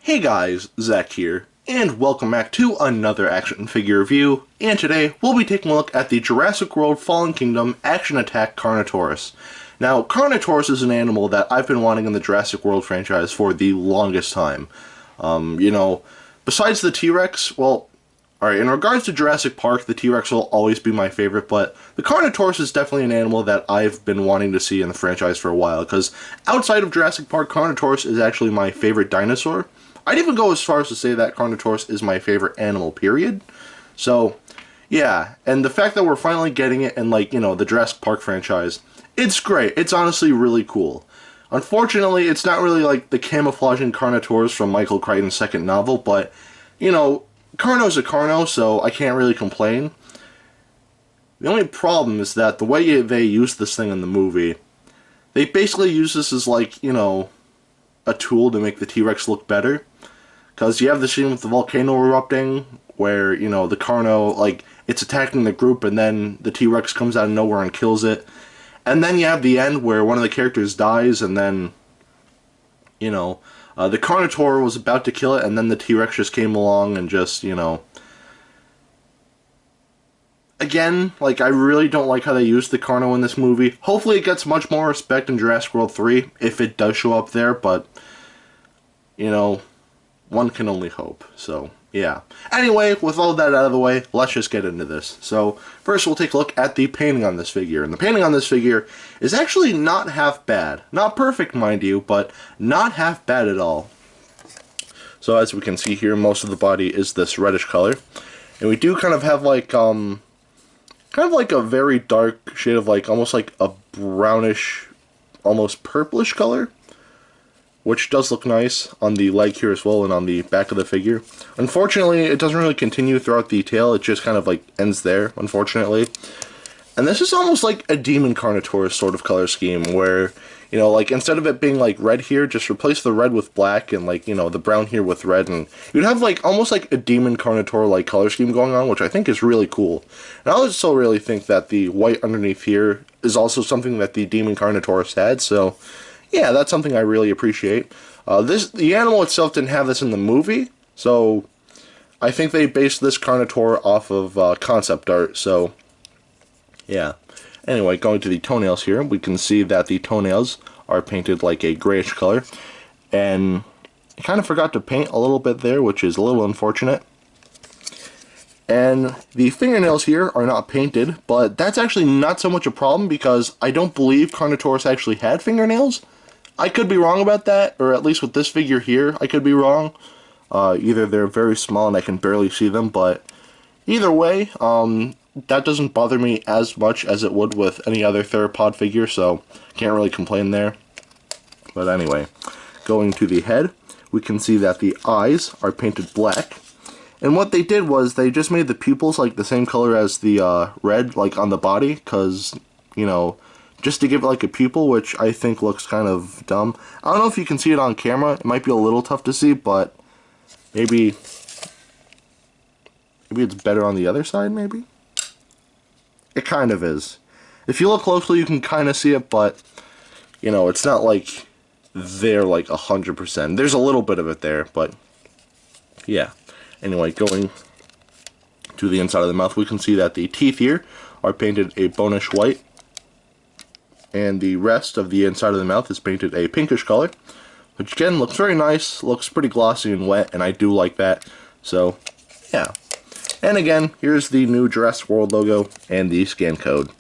Hey guys, Zack here, and welcome back to another action figure review, and today we'll be taking a look at the Jurassic World Fallen Kingdom Action Attack Carnotaurus. Now, Carnotaurus is an animal that I've been wanting in the Jurassic World franchise for the longest time. Besides the T-Rex, well, alright, in regards to Jurassic Park, the T-Rex will always be my favorite, but the Carnotaurus is definitely an animal that I've been wanting to see in the franchise for a while, because outside of Jurassic Park, Carnotaurus is actually my favorite dinosaur. I'd even go as far as to say that Carnotaurus is my favorite animal, period. So, yeah, and the fact that we're finally getting it in, the Jurassic Park franchise, it's great. It's honestly really cool. Unfortunately, it's not really like the camouflaging Carnotaurus from Michael Crichton's second novel, but, Carno's a Carno, so I can't really complain. The only problem is that the way they use this thing in the movie, they basically use this as, a tool to make the T-Rex look better. Because you have the scene with the volcano erupting, where, the Carno, it's attacking the group, and then the T-Rex comes out of nowhere and kills it. And then you have the end where one of the characters dies, and then, the Carnotaur was about to kill it, and then the T-Rex just came along and just, Again, I really don't like how they used the Carno in this movie. Hopefully it gets much more respect in Jurassic World 3, if it does show up there, but, one can only hope, so, yeah. Anyway, with all that out of the way, let's just get into this. So, first we'll take a look at the painting on this figure, and the painting on this figure is actually not half bad. Not perfect, mind you, but not half bad at all. So, as we can see here, most of the body is this reddish color, and we do kind of have, a very dark shade of, almost like a brownish, almost purplish color, which does look nice on the leg here as well and on the back of the figure. Unfortunately, it doesn't really continue throughout the tail, it just kind of ends there, unfortunately. And this is almost like a Demon Carnotaurus sort of color scheme, where, instead of it being red here, just replace the red with black and the brown here with red, and you'd have almost like a Demon Carnotaur color scheme going on, which I think is really cool. And I also really think that the white underneath here is also something that the Demon Carnotaurus had, so yeah, that's something I really appreciate. The animal itself didn't have this in the movie, so I think they based this Carnotaur off of concept art, so yeah. Anyway, going to the toenails here, we can see that the toenails are painted like a grayish color, and I kind of forgot to paint a little bit there, which is a little unfortunate. And the fingernails here are not painted, but that's actually not so much a problem because I don't believe Carnotaurus actually had fingernails. I could be wrong about that, or at least with this figure here, I could be wrong. Either they're very small and I can barely see them, but either way, that doesn't bother me as much as it would with any other theropod figure, so can't really complain there. But anyway, going to the head, we can see that the eyes are painted black. And what they did was they just made the pupils the same color as the red on the body, because, just to give it a pupil, which I think looks kind of dumb. I don't know if you can see it on camera, it might be a little tough to see, but maybe it's better on the other side, maybe? It kind of is. If you look closely, you can kind of see it, but, it's not there 100%. There's a little bit of it there, but, yeah. Anyway, going to the inside of the mouth, we can see that the teeth here are painted a bonish white, and the rest of the inside of the mouth is painted a pinkish color, which again looks very nice, looks pretty glossy and wet, and I do like that, so, yeah. And again, here's the new Jurassic World logo and the scan code.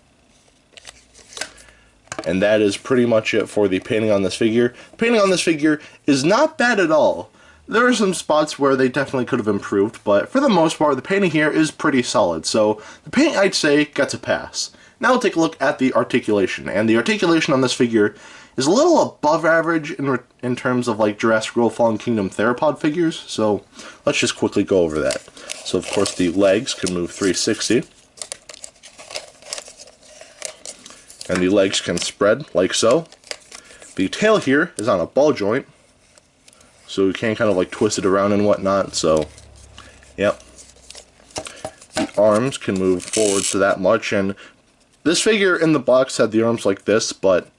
And that is pretty much it for the painting on this figure. The painting on this figure is not bad at all. There are some spots where they definitely could have improved, but for the most part, the painting here is pretty solid. So the paint, I'd say, gets a pass. Now we'll take a look at the articulation. And the articulation on this figure is a little above average in terms of Jurassic World Fallen Kingdom theropod figures. So let's just quickly go over that. So of course the legs can move 360. And the legs can spread like so. The tail here is on a ball joint, so you can kind of twist it around and whatnot, so yep. The arms can move forward to that much, and this figure in the box had the arms like this, but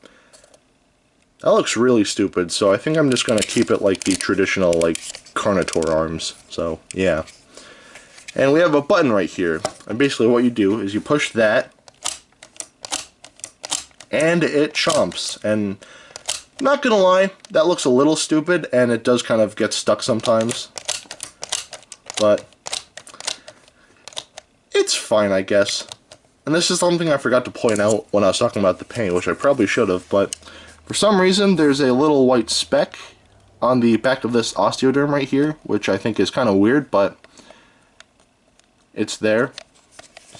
that looks really stupid, so I think I'm just going to keep it like the traditional Carnotaur arms. So, yeah. And we have a button right here. And basically what you do is you push that, and it chomps. And not gonna lie, that looks a little stupid, and it does kind of get stuck sometimes. But it's fine, I guess. And this is something I forgot to point out when I was talking about the paint, which I probably should have, but for some reason there's a little white speck on the back of this osteoderm right here, which I think is kind of weird, but it's there.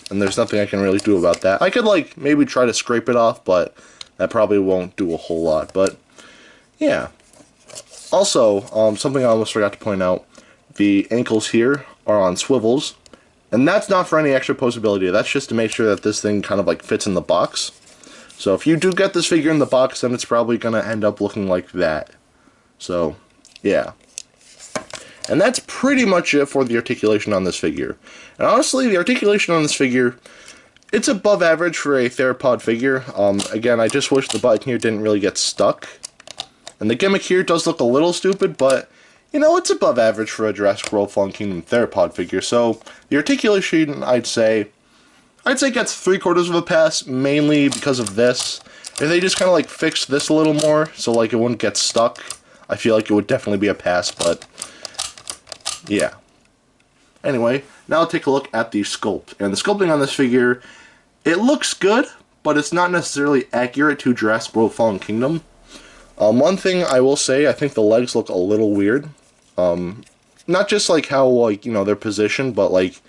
And there's nothing I can really do about that. I could, like, maybe try to scrape it off, but that probably won't do a whole lot. But, yeah. Also, something I almost forgot to point out, the ankles here are on swivels. And that's not for any extra posability. That's just to make sure that this thing kind of, like, fits in the box. So if you do get this figure in the box, then it's probably going to end up looking like that. So, yeah. And that's pretty much it for the articulation on this figure. And honestly, the articulation on this figure, it's above average for a theropod figure. Again, I just wish the button here didn't really get stuck. And the gimmick here does look a little stupid, but, you know, it's above average for a Jurassic World Fallen Kingdom theropod figure. So, the articulation, I'd say gets 3/4 of a pass, mainly because of this. If they just kind of, like, fixed this a little more, so, like, it wouldn't get stuck, I feel like it would definitely be a pass, but yeah. Anyway, now take a look at the sculpt. And the sculpting on this figure, it looks good, but it's not necessarily accurate to Jurassic World Fallen Kingdom. One thing I will say, I think the legs look a little weird. Not just like how, like, you know, they're positioned, but like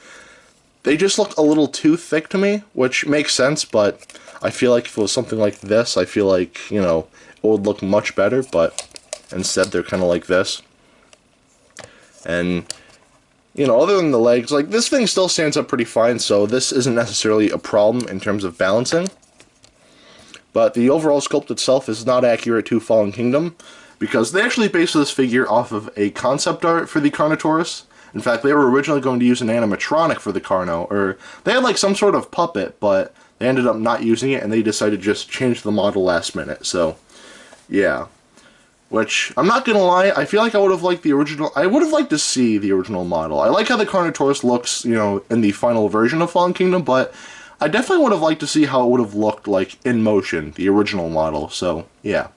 they just look a little too thick to me, which makes sense, but I feel like if it was something like this, I feel like, you know, it would look much better, but instead they're kind of like this. And, you know, other than the legs, like, this thing still stands up pretty fine, so this isn't necessarily a problem in terms of balancing. But the overall sculpt itself is not accurate to Fallen Kingdom, because they actually based this figure off of a concept art for the Carnotaurus. In fact, they were originally going to use an animatronic for the Carno, or they had, like, some sort of puppet, but they ended up not using it, and they decided to just change the model last minute, so, yeah. Which, I'm not gonna lie, I feel like I would have liked the original. I would have liked to see the original model. I like how the Carnotaurus looks, you know, in the final version of Fallen Kingdom, but I definitely would have liked to see how it would have looked like in motion, the original model, so, yeah.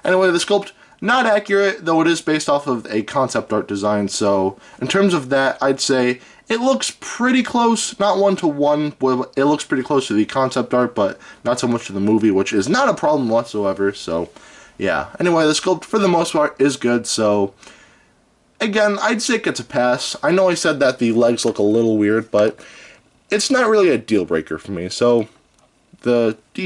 Anyway, the sculpt, not accurate, though it is based off of a concept art design, so in terms of that, I'd say it looks pretty close, not one-to-one, but it looks pretty close to the concept art, but not so much to the movie, which is not a problem whatsoever, so yeah. Anyway, the sculpt, for the most part, is good, so again, I'd say it gets a pass. I know I said that the legs look a little weird, but it's not really a deal breaker for me, so the the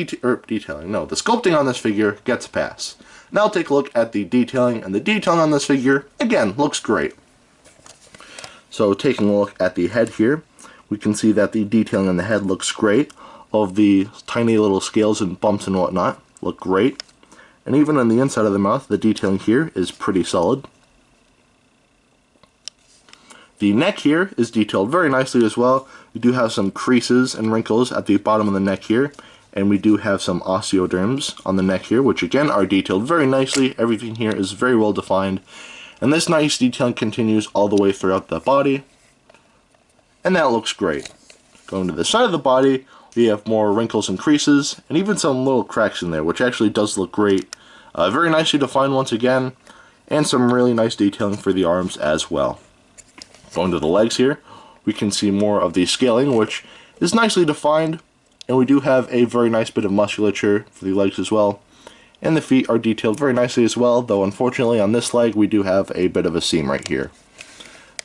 sculpting on this figure gets a pass. Now I'll take a look at the detailing, and the detailing on this figure, again, looks great. So taking a look at the head here, we can see that the detailing on the head looks great. All of the tiny little scales and bumps and whatnot look great. And even on the inside of the mouth, the detailing here is pretty solid. The neck here is detailed very nicely as well. We do have some creases and wrinkles at the bottom of the neck here, and we do have some osteoderms on the neck here, which again are detailed very nicely. Everything here is very well defined, and this nice detailing continues all the way throughout the body, and that looks great. Going to the side of the body, we have more wrinkles and creases, and even some little cracks in there, which actually does look great. Very nicely defined once again, and some really nice detailing for the arms as well. Going to the legs here, we can see more of the scaling, which is nicely defined, and we do have a very nice bit of musculature for the legs as well. And the feet are detailed very nicely as well, though unfortunately on this leg we do have a bit of a seam right here.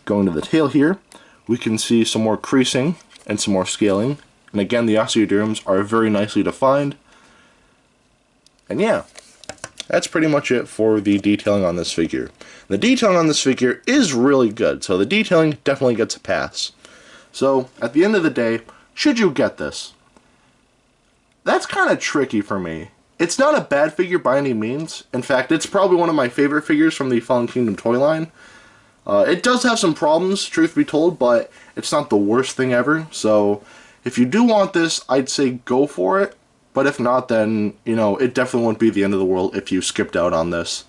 Going to the tail here, we can see some more creasing and some more scaling. And again, the osteoderms are very nicely defined. And yeah, that's pretty much it for the detailing on this figure. The detailing on this figure is really good, so the detailing definitely gets a pass. So, at the end of the day, should you get this? That's kind of tricky for me. It's not a bad figure by any means. In fact, it's probably one of my favorite figures from the Fallen Kingdom toy line. It does have some problems, truth be told, but it's not the worst thing ever. So, if you do want this, I'd say go for it. But if not, then, you know, it definitely won't be the end of the world if you skipped out on this.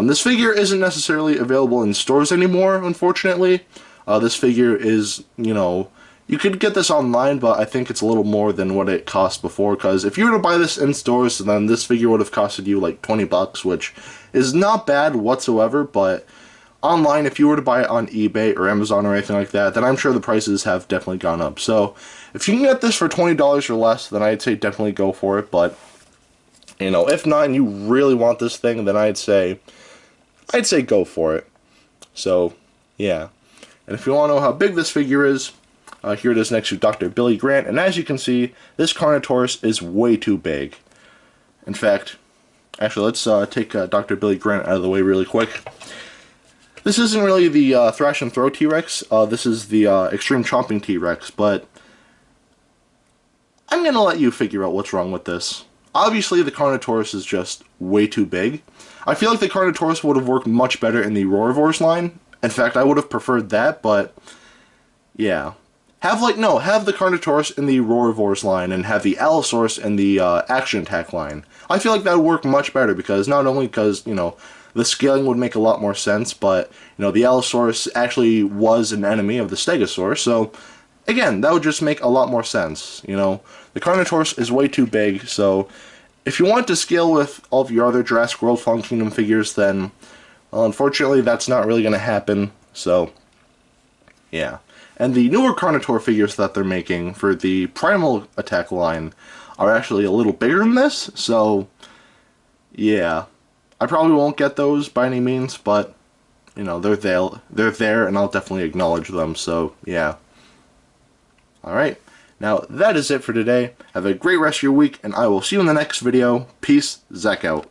This figure isn't necessarily available in stores anymore, unfortunately. This figure is, you could get this online, but I think it's a little more than what it cost before, because if you were to buy this in stores, then this figure would have costed you like 20 bucks, which is not bad whatsoever, but online, if you were to buy it on eBay or Amazon or anything like that, then I'm sure the prices have definitely gone up. So, if you can get this for $20 or less, then I'd say definitely go for it, but, if not, and you really want this thing, then I'd say go for it. So, yeah. And if you want to know how big this figure is, here it is next to Dr. Billy Grant, and as you can see, this Carnotaurus is way too big. In fact, actually, let's take Dr. Billy Grant out of the way really quick. This isn't really the Thrash and Throw T-Rex, this is the Extreme Chomping T-Rex, but I'm going to let you figure out what's wrong with this. Obviously, the Carnotaurus is just way too big. I feel like the Carnotaurus would have worked much better in the Roarvor's line. In fact, I would have preferred that, but yeah. Have the Carnotaurus in the Roarvor's line and have the Allosaurus in the Action Attack line. I feel like that would work much better because not only because, the scaling would make a lot more sense, but, the Allosaurus actually was an enemy of the Stegosaurus, so, again, that would just make a lot more sense, The Carnotaurus is way too big, so if you want to scale with all of your other Jurassic World Fallen Kingdom figures, then, well, unfortunately, that's not really going to happen, so, yeah. And the newer Carnotaur figures that they're making for the Primal Attack line are actually a little bigger than this, so, yeah. I probably won't get those by any means, but, they're there, and I'll definitely acknowledge them, so, yeah. Alright, now that is it for today. Have a great rest of your week, and I will see you in the next video. Peace, Zack out.